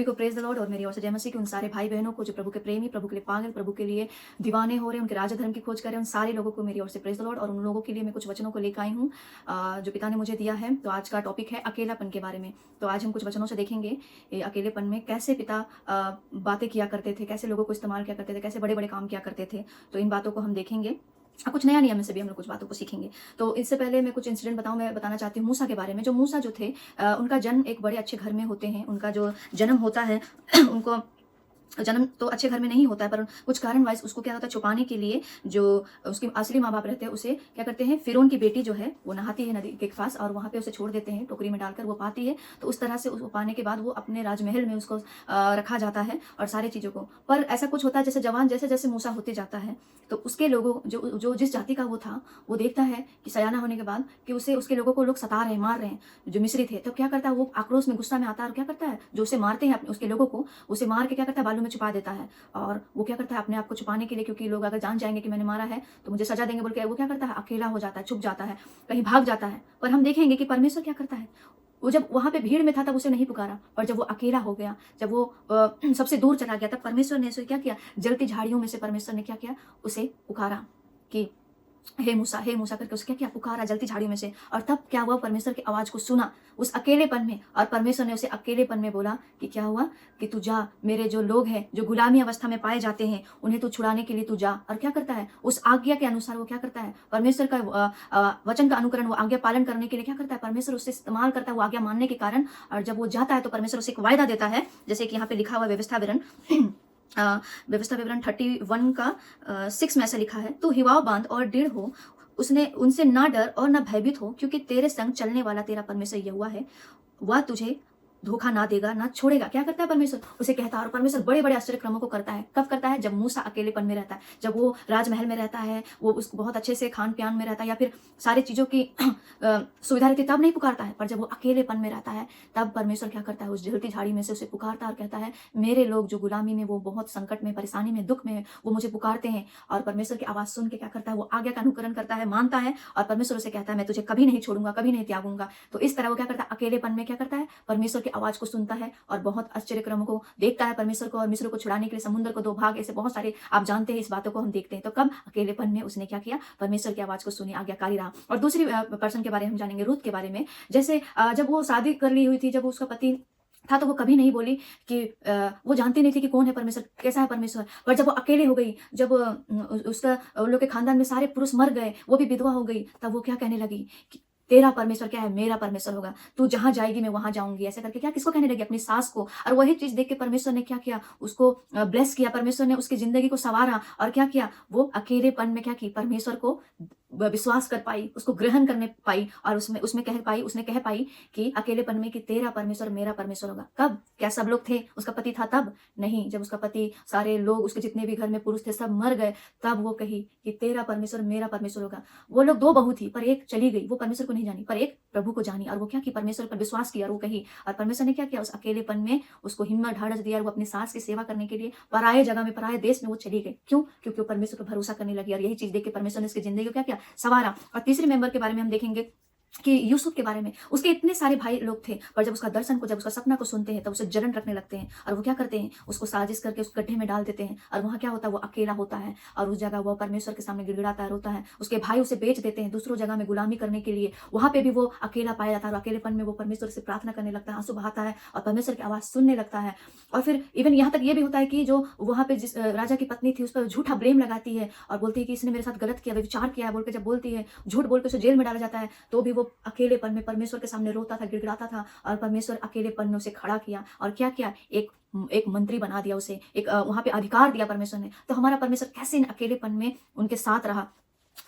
सभी को praise the Lord और मेरी ओर से जय मसीह की उन सारे भाई बहनों को जो प्रभु के प्रेमी, प्रभु के लिए पागल, प्रभु के लिए दीवाने हो रहे हैं, उनके राजा धर्म की खोज कर रहे हैं, उन सारे लोगों को मेरी ओर से प्रेज द लॉर्ड। और उन लोगों के लिए मैं कुछ वचनों को लेकर आई हूँ जो पिता ने मुझे दिया है। तो आज का टॉपिक है अकेलापन के बारे में। तो आज हम कुछ वचनों से देखेंगे अकेलेपन में कैसे पिता बातें किया करते थे, कैसे लोगों को इस्तेमाल किया करते थे, कैसे बड़े बड़े काम किया करते थे। तो इन बातों को हम देखेंगे। कुछ नया नियम में से भी हम लोग कुछ बातों को सीखेंगे। तो इससे पहले मैं कुछ इंसिडेंट मैं बताना चाहती हूँ मूसा के बारे में। जो मूसा जो थे उनका जन्म एक बड़े अच्छे घर में होते हैं। उनका जो जन्म होता है उनको जन्म तो अच्छे घर में नहीं होता है, पर कुछ कारणवश उसको क्या होता है, छुपाने के लिए जो उसके असली माँ बाप रहते हैं उसे क्या करते हैं, फिरौन की बेटी जो है वो नहाती है नदी के पास और वहाँ पे उसे छोड़ देते हैं, टोकरी में डालकर वो पाती है। तो उस तरह से उसको पाने के बाद वो अपने राजमहल में उसको रखा जाता है और सारी चीज़ों को। पर ऐसा कुछ होता है जैसे जवान जैसे जैसे मूसा होते जाता है तो उसके लोगों जो जो जिस जाति का वो था वो देखता है कि सयाना होने के बाद कि उसे उसके लोगों को लोग सता रहे हैं, मार रहे हैं, जो मिस्री थे। तो क्या करता है, वो आक्रोश में गुस्सा में आता है और क्या करता है, जो उसे मारते हैं उसके लोगों को उसे मार के क्या करता है, बालू में छुपा देता है। और वो क्या करता है, अपने आप को छुपाने के लिए, क्योंकि लोग अगर जान जाएंगे कि मैंने मारा है तो मुझे सजा देंगे बोल के वो क्या करता है, अकेला हो जाता है, छुप जाता है, कहीं भाग जाता है। पर हम देखेंगे कि परमेश्वर क्या करता है, वो जब वहां पे भीड़ में था तब उसे नहीं पुकारा, और जब वो अकेला हो गया, जब वो सबसे दूर चला गया, तब परमेश्वर ने उसे क्या किया, जलती झाड़ियों में से परमेश्वर ने क्या किया, उसे पुकारा कि हे मूसा करके उसे क्या किया, पुकारा जलती झाड़ियों में से। और तब क्या हुआ, परमेश्वर की आवाज को सुना उस अकेलेपन में, और परमेश्वर ने उसे अकेलेपन में बोला कि क्या हुआ, कि तू जा, मेरे जो लोग हैं जो गुलामी अवस्था में पाए जाते हैं उन्हें तू छुड़ाने के लिए तू जा। और क्या करता है, उस आज्ञा के अनुसार वो क्या करता है, परमेश्वर का वचन का अनुकरण, वो आज्ञा पालन करने के लिए क्या करता है, परमेश्वर उससे इस्तेमाल करता है वो आज्ञा मानने के कारण। और जब वो जाता है तो परमेश्वर उसे एक वायदा देता है, जैसे कि यहाँ पे लिखा हुआ व्यवस्था विवरण व्यवस्था विवरण 31 का 6 में ऐसा लिखा है, तू हिवाव बांध और दृढ़ हो, उसने उनसे ना डर और ना भयभीत हो, क्योंकि तेरे संग चलने वाला तेरा परमेश्वर यहोवा है, वह तुझे धोखा ना देगा ना छोड़ेगा। क्या करता है परमेश्वर, उसे कहता है। और परमेश्वर बड़े बड़े आश्चर्य क्रमों को करता है। कब करता है, जब मूसा अकेलेपन में रहता है, जब वो राजमहल में रहता है, वो उसको बहुत अच्छे से खान पान में रहता है, या फिर सारी चीजों की सुविधा रहती, तब नहीं पुकारता है। पर जब वो अकेलेपन में रहता है तब परमेश्वर क्या करता है, उस जलती झाड़ी में से उसे पुकारता है और कहता है, मेरे लोग जो गुलामी में, वो बहुत संकट में, परेशानी में, दुख में, वो मुझे पुकारते हैं। और परमेश्वर की आवाज सुन के क्या करता है, वो आज्ञा का अनुकरण करता है, मानता है, और परमेश्वर उसे कहता है, मैं तुझे कभी नहीं छोड़ूंगा, कभी नहीं त्यागूंगा। तो इस तरह वो क्या करता है, अकेलेपन में क्या करता है, परमेश्वर की आवाज को सुनता है और बहुत आश्चर्य क्रमों को देखता है परमेश्वर को। और मिस्र को छुड़ाने के लिए समुद्र को दो भाग, ऐसे बहुत सारे आप जानते हैं, इस बातों को हम देखते हैं। तो कब अकेलेपन में उसने क्या किया, परमेश्वर की आवाज को सुनी, आज्ञाकारी रहा। और दूसरी पर्सन के बारे में हम जानेंगे, रूत के बारे में। जैसे जब वो शादी कर ली हुई थी, जब उसका पति था, तो वो कभी नहीं बोली कि वो जानती नहीं थी कि कौन है परमेश्वर, कैसा है परमेश्वर। पर जब वो अकेले हो गई, जब उसका उन लोग के खानदान में सारे पुरुष मर गए, वो भी विधवा हो गई, तब वो क्या कहने लगी कि तेरा परमेश्वर क्या है, मेरा परमेश्वर होगा, तू जहां जाएगी मैं वहां जाऊंगी, ऐसे करके क्या किसको कहने लगी, अपनी सास को। और वही चीज देख के परमेश्वर ने क्या किया, उसको ब्लेस किया, परमेश्वर ने उसकी जिंदगी को संवारा। और क्या किया, वो अकेलेपन में क्या की, परमेश्वर को विश्वास कर पाई, उसको ग्रहण करने पाई, और उसमें उसमें कह पाई, उसने कह पाई कि अकेलेपन में कि तेरा परमेश्वर मेरा परमेश्वर होगा। कब, क्या सब लोग थे, उसका पति था तब नहीं, जब उसका पति, सारे लोग, उसके जितने भी घर में पुरुष थे सब मर गए, तब वो कही कि तेरा परमेश्वर मेरा परमेश्वर होगा। वो लोग दो बहू थी, पर एक चली गई, वो परमेश्वर को नहीं जानी, पर एक प्रभु को जानी। और वो क्या की, परमेश्वर पर विश्वास किया और वो कही। और परमेश्वर ने क्या किया, उस अकेलेपन में उसको हिम्मत ढाढ़स दिया, और वो अपनी सास की सेवा करने के लिए पराये जगह में, पराये देश में वो चली गई। क्यों, क्योंकि वो परमेश्वर पर भरोसा करने लगी। और यही चीज देख के परमेश्वर ने उसकी जिंदगी को क्या किया, सवारा। और तीसरे मेंबर के बारे में हम देखेंगे कि यूसुफ के बारे में। उसके इतने सारे भाई लोग थे, पर जब उसका दर्शन को, जब उसका सपना को सुनते हैं तब उसे जलन रखने लगते हैं, और वो क्या करते हैं, उसको साजिश करके उस गड्ढे में डाल देते हैं। और वहां क्या होता है, वो अकेला होता है, और उस जगह वो परमेश्वर के सामने गिड़गिड़ाता है, रोता है। उसके भाई उसे बेच देते हैं दूसरों जगह में गुलामी करने के लिए, वहां पे भी वो अकेला पाया जाता है। और अकेलेपन में वो परमेश्वर से प्रार्थना करने लगता है, आंसू बहाता है और परमेश्वर की आवाज सुनने लगता है। और फिर इवन यहाँ तक ये भी होता है कि जो वहां पे जिस राजा की पत्नी थी उस पर झूठा ब्लेम लगाती है और बोलती है कि इसने मेरे साथ गलत किया, विचार किया है बोल के, जब बोलती है, झूठ बोल के उसे जेल में डाला जाता है, तो भी वो अकेलेपन में परमेश्वर के सामने रोता था, गिड़गिड़ाता था। और परमेश्वर अकेलेपन में उसे खड़ा किया, और क्या किया, एक मंत्री बना दिया उसे, एक वहां पे अधिकार दिया परमेश्वर ने। तो हमारा परमेश्वर कैसे इन अकेलेपन में उनके साथ रहा।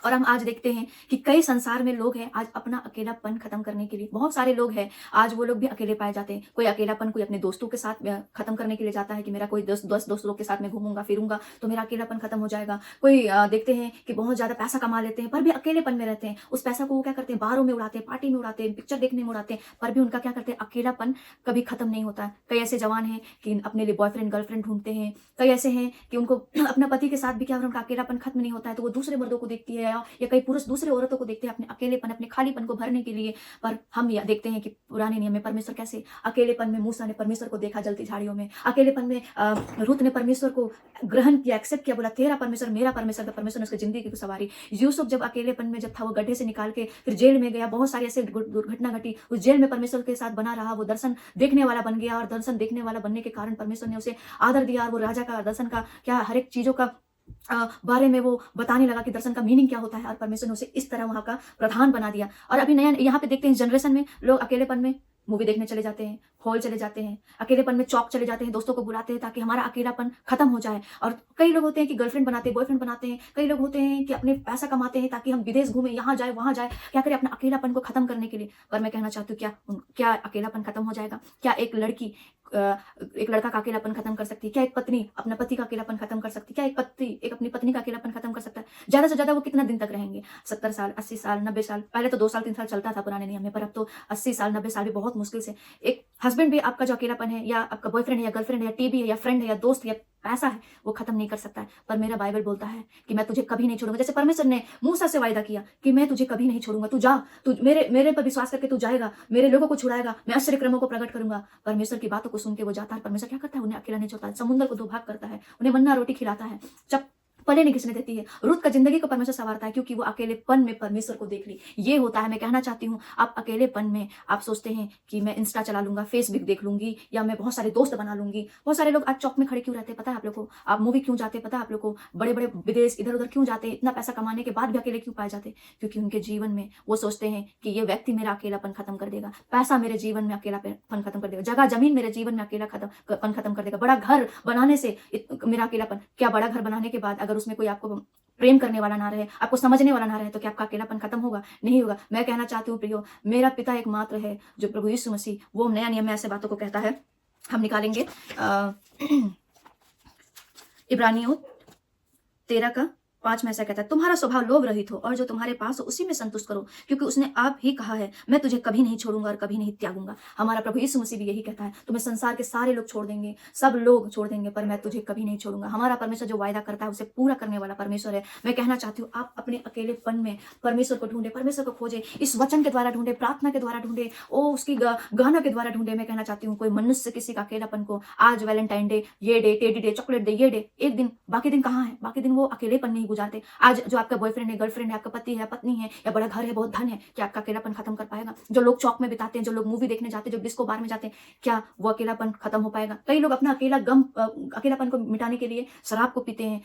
और हम आज देखते हैं कि कई संसार में लोग हैं आज अपना अकेलापन खत्म करने के लिए, बहुत सारे लोग हैं आज, वो लोग भी अकेले पाए जाते हैं। कोई अकेलापन कोई अपने दोस्तों के साथ खत्म करने के लिए जाता है कि मेरा कोई दस दोस्त लोग के साथ में घूमूंगा फिरूंगा तो मेरा अकेलापन खत्म हो जाएगा। कोई देखते हैं कि बहुत ज्यादा पैसा कमा लेते हैं पर भी अकेलेपन में रहते हैं, उस पैसा को वो क्या करते हैं, बारों में उड़ाते हैं, पार्टी में उड़ाते हैं, पिक्चर देखने में उड़ाते हैं, पर भी उनका क्या करते हैं, अकेलापन कभी खत्म नहीं होता है। कई ऐसे जवान हैं कि अपने लिए बॉयफ्रेंड गर्लफ्रेंड ढूंढते हैं, कई ऐसे हैं कि उनको अपना पति के साथ भी क्या, उनका अकेलापन खत्म नहीं होता है, तो वो दूसरे मर्दों को देखती देखती है, या कई पुरुष दूसरे औरतों को देखते हैं अपने अकेलेपन, अपने खालीपन को भरने के लिए। पर हम यह देखते हैं कि पुराने नियम में परमेश्वर कैसे अकेलेपन में मूसा ने परमेश्वर को देखा जलती झाड़ियों में, अकेलेपन में रूत ने परमेश्वर को ग्रहण किया, एक्सेप्ट किया, बोला तेरा परमेश्वर मेरा परमेश्वर, तो परमेश्वर ने उसकी जिंदगी की सवारी। यूसुफ जब अकेलेपन में जब था, वो गड्ढे से निकाल के फिर जेल में गया, बहुत सारी ऐसे दुर्घटना घटी, उस जेल में परमेश्वर के साथ बना रहा, वो दर्शन देखने वाला बन गया, और दर्शन देखने वाला बनने के कारण परमेश्वर ने उसे आदर दिया, और वो राजा का दर्शन का क्या हर एक चीजों का बारे में वो बताने लगा कि दर्शन का मीनिंग क्या होता है, और परमेश्वर ने उसे इस तरह वहां का प्रधान बना दिया। और अभी नया यहाँ पे देखते हैं, जनरेशन में लोग अकेलेपन में मूवी देखने चले जाते हैं, हॉल चले जाते हैं, अकेलेपन में चौक चले जाते हैं, दोस्तों को बुलाते हैं ताकि हमारा अकेलापन खत्म हो जाए। और कई लोग होते हैं कि गर्लफ्रेंड बनाते हैं, बॉयफ्रेंड बनाते हैं, कई लोग होते हैं कि अपने पैसा कमाते हैं ताकि हम विदेश घूमें, यहाँ जाए वहां जाए, क्या करें अपना अकेलापन को खत्म करने के लिए। पर मैं कहना चाहती हूँ, क्या अकेलापन खत्म हो जाएगा? क्या एक लड़का का अकेलापन खत्म कर सकती है? क्या एक पत्नी अपने पति का अकेलापन खत्म कर सकती है? क्या एक पति अपनी पत्नी का अकेलापन खत्म कर सकता है? ज्यादा से ज्यादा वो कितना दिन तक रहेंगे? 70 साल, 80 साल, 90 साल। पहले तो 2 साल 3 साल चलता था पुराने नियम में, पर अब तो 80 साल 90 साल भी बहुत मुश्किल से। एक हस्बैंड भी आपका जो अकेलापन है, या आपका बॉयफ्रेंड है, या गर्लफ्रेंड है, या टीबी है, या फ्रेंड है, या दोस्त, या पैसा है, वो खत्म नहीं कर सकता है। पर मेरा बाइबल बोलता है कि मैं तुझे कभी नहीं छोड़ूंगा। जैसे परमेश्वर ने मूसा से वायदा किया कि मैं तुझे कभी नहीं छोड़ूंगा, तू जा, तू मेरे पर विश्वास करके तू जाएगा, मेरे लोगों को छुड़ाएगा, मैं आश्चर्य क्रमों को प्रकट करूंगा। परमेश्वर की बातों को सुन के वो जाता है। परमेश्वर क्या करता है? उन्हें अकेला नहीं छोड़ता है, समुद्र को 2 भाग करता है, उन्हें मन्ना रोटी खिलाता है, जब पले नहीं घिसने देती है। रुत का जिंदगी को परमेश्वर संवारता है, क्योंकि वो अकेलेपन में परमेश्वर को देख ली। ये होता है। मैं कहना चाहती हूँ, आप अकेलेपन में आप सोचते हैं कि मैं इंस्टा चला लूंगा, फेसबुक देख लूंगी, या मैं बहुत सारे दोस्त बना लूंगी। बहुत सारे लोग आज चौक में खड़े क्यों रहते हैं पता है आप लोग को? आप मूवी क्यों जाते हैं पता है आप लोग को? बड़े बड़े विदेश इधर उधर क्यों जाते हैं? इतना पैसा कमाने के बाद भी अकेले क्यों पाए जाते हैं? क्योंकि उनके जीवन में वो सोचते हैं कि ये व्यक्ति मेरा अकेलापन खत्म कर देगा, पैसा मेरे जीवन में अकेलापन खत्म कर देगा, जगह जमीन मेरे जीवन में अकेलापन खत्म कर देगा, बड़ा घर बनाने से मेरा अकेलापन। क्या बड़ा घर बनाने के बाद अगर उसमें कोई आपको प्रेम करने वाला ना रहे, आपको समझने वाला ना रहे, तो क्या आपका अकेलापन खत्म होगा? नहीं होगा। मैं कहना चाहती हूँ प्रियो, मेरा पिता एकमात्र है जो प्रभु यीशु मसीह, वो नया नियम में ऐसे बातों को कहता है। हम निकालेंगे इब्रानियों 13:5 में ऐसा कहता है, तुम्हारा स्वभाव लोभ रहित हो, और जो तुम्हारे पास हो उसी में संतुष्ट करो, क्योंकि उसने आप ही कहा है, मैं तुझे कभी नहीं छोड़ूंगा और कभी नहीं त्यागूंगा। हमारा प्रभु यीशु मसीह भी यही कहता है, तुम्हें संसार के सारे लोग छोड़ देंगे, सब लोग छोड़ देंगे, पर मैं तुझे कभी नहीं छोड़ूंगा। हमारा परमेश्वर जो वायदा करता है उसे पूरा करने वाला परमेश्वर है। मैं कहना चाहती हूँ, आप अपने अकेलेपन में परमेश्वर को ढूंढे, परमेश्वर को खोजे, इस वचन के द्वारा ढूंढे, प्रार्थना के द्वारा ढूंढे, उसकी गाना के द्वारा ढूंढे। मैं कहना चाहती हूँ, कोई मनुष्य किसी का अकेलापन को आज वैलेंटाइन डे, ये day, teddy day, chocolate day, ये डे, एक दिन, बाकी दिन कहाँ है? बाकी दिन वो अकेलेपन नहीं गुजारते। आज जो आपका बॉयफ्रेंड है, गर्लफ्रेंड है, आपका पति है, पत्नी है, या बड़ा घर है, बहुत धन है, क्या आपका अकेलापन खत्म कर पाएगा? जो लोग चौक में बिताते हैं, जो लोग मूवी देखने जाते हैं, जो डिस्को बार में जाते हैं, क्या वो अकेलापन खत्म हो पाएगा? कई लोग अपना अकेलापन को मिटाने के लिए शराब को पीते हैं,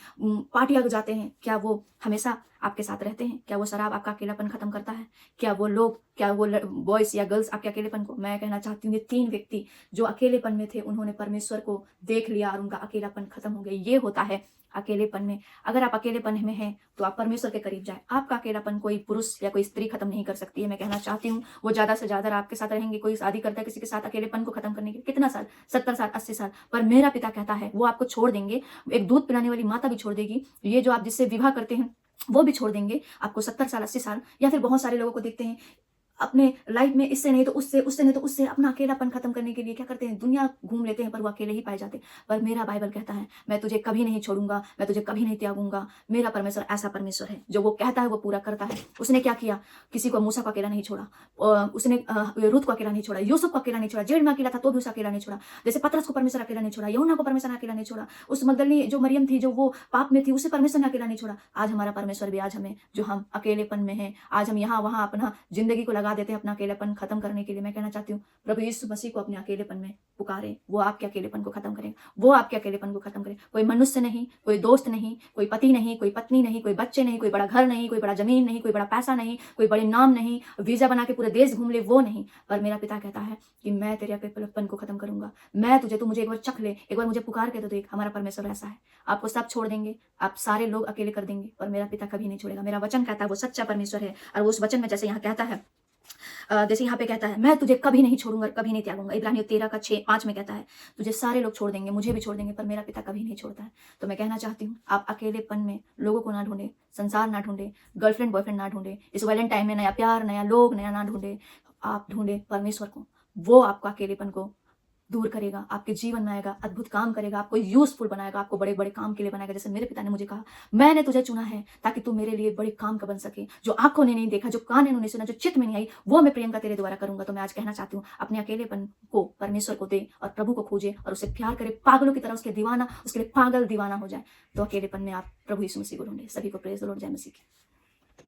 पार्टियां जाते हैं। क्या वो हमेशा आपके साथ रहते हैं? क्या वो शराब आपका अकेलापन खत्म करता है? क्या वो लोग, क्या वो बॉयज या गर्ल्स आपके अकेलेपन को? मैं कहना चाहती हूँ, ये 3 व्यक्ति जो अकेलेपन में थे, उन्होंने परमेश्वर को देख लिया और उनका अकेलापन खत्म हो गया। ये होता है अकेलेपन में। अगर आप अकेलेपन में हैं तो आप परमेश्वर के करीब जाए। आपका अकेलापन कोई पुरुष या कोई स्त्री खत्म नहीं कर सकती है। मैं कहना चाहती हूँ, वो ज्यादा से ज्यादा आपके साथ रहेंगे। कोई शादी करता है किसी के साथ अकेलेपन को खत्म करने के लिए, कितना साल, 70 साल, 80 साल, पर मेरा पिता कहता है वो आपको छोड़ देंगे। एक दूध पिलाने वाली माता भी छोड़ देगी, ये जो आप जिससे विवाह करते हैं वो भी छोड़ देंगे आपको 70 साल, 80 साल। या फिर बहुत सारे लोगों को देखते हैं अपने लाइफ में, इससे नहीं तो उससे, उससे नहीं तो उससे, अपना अकेलापन खत्म करने के लिए क्या करते हैं? दुनिया घूम लेते हैं, पर वो अकेले ही पाए जाते हैं। पर मेरा बाइबल कहता है, मैं तुझे कभी नहीं छोड़ूंगा, मैं तुझे कभी नहीं त्यागूंगा। मेरा परमेश्वर ऐसा परमेश्वर है, जो वो कहता है वो पूरा करता है। उसने क्या किया? किसी को मूसा को अकेला नहीं छोड़ा, उसने रूत को अकेला नहीं छोड़ा, यूसुफ को अकेला नहीं छोड़ा, जेल में अकेला था तो भी उसे अकेला नहीं छोड़ा। जैसे पतरस को परमेश्वर अकेला नहीं छोड़ा, यूहन्ना को परमेश्वर अकेला नहीं छोड़ा, उस मगदलिनी जो मरियम थी, जो वो पाप में थी, उसे परमेश्वर ने अकेला नहीं छोड़ा। आज हमारा परमेश्वर भी, आज हमें, जो हम अकेलेपन में है, आज हम यहाँ वहाँ अपना जिंदगी को लगा देते हैं अपना अकेलापन खत्म करने के लिए। मैं कहना चाहती हूँ, प्रभु यीशु मसीह को अपने अकेलेपन में पुकारे, वो आपके अकेलेपन को खत्म करें, वो आपके अकेलेपन को खत्म करे। कोई मनुष्य नहीं, कोई दोस्त नहीं, कोई पति नहीं, कोई पत्नी नहीं, कोई बच्चे नहीं, कोई बड़ा घर नहीं, कोई बड़ा जमीन नहीं, कोई बड़ा पैसा नहीं, कोई बड़े नाम नहीं, वीजा बना के पूरे देश घूम ले, वो नहीं। पर मेरा पिता कहता है कि मैं तेरे अकेलेपन को खत्म करूंगा, मैं तुझे, तू मुझे एक बार चख ले, एक बार मुझे पुकार के तो देख। हमारा परमेश्वर ऐसा है, आपको सब छोड़ देंगे, आप सारे लोग अकेले कर देंगे, पर मेरा पिता कभी नहीं छोड़ेगा। मेरा वचन कहता है वो सच्चा परमेश्वर है, और उस वचन में जैसे यहाँ कहता है, जैसे यहाँ पे कहता है, मैं तुझे कभी नहीं छोड़ूंगा, कभी नहीं त्यागूंगा। इब्रानियों 13:5 में कहता है, तुझे सारे लोग छोड़ देंगे, मुझे भी छोड़ देंगे, पर मेरा पिता कभी नहीं छोड़ता है। तो मैं कहना चाहती हूँ, आप अकेलेपन में लोगों को ना ढूंढे, संसार ना ढूंढे, गर्लफ्रेंड बॉयफ्रेंड ना ढूंढे, इस वैलेंटाइन में नया प्यार, नया लोग, नया ना ढूंढे। आप ढूंढे परमेश्वर को, वो आपका अकेलेपन को दूर करेगा, आपके जीवन में आएगा, अद्भुत काम करेगा, आपको यूज़फुल बनाएगा, आपको बड़े-बड़े काम के लिए बनाएगा। जैसे मेरे पिता ने मुझे कहा, मैंने तुझे चुना है ताकि तू मेरे लिए बड़े काम का बन सके। जो आँखों ने नहीं देखा, जो कान ने नहीं सुना, जो चित्त में नहीं आई, वो मैं प्रियंका तेरे द्वारा करूँगा। तो मैं आज कहना चाहती हूँ, अपने अकेलेपन को परमेश्वर को दे और प्रभु को खोजे और उससे प्यार करे, पागलों की तरह उसके दीवाना, उसके लिए पागल दीवाना हो जाए। तो अकेलेपन में आप प्रभु यीशु मसीह को ढूँढे। सभी को प्रेज़ द लॉर्ड। जय मसीह की।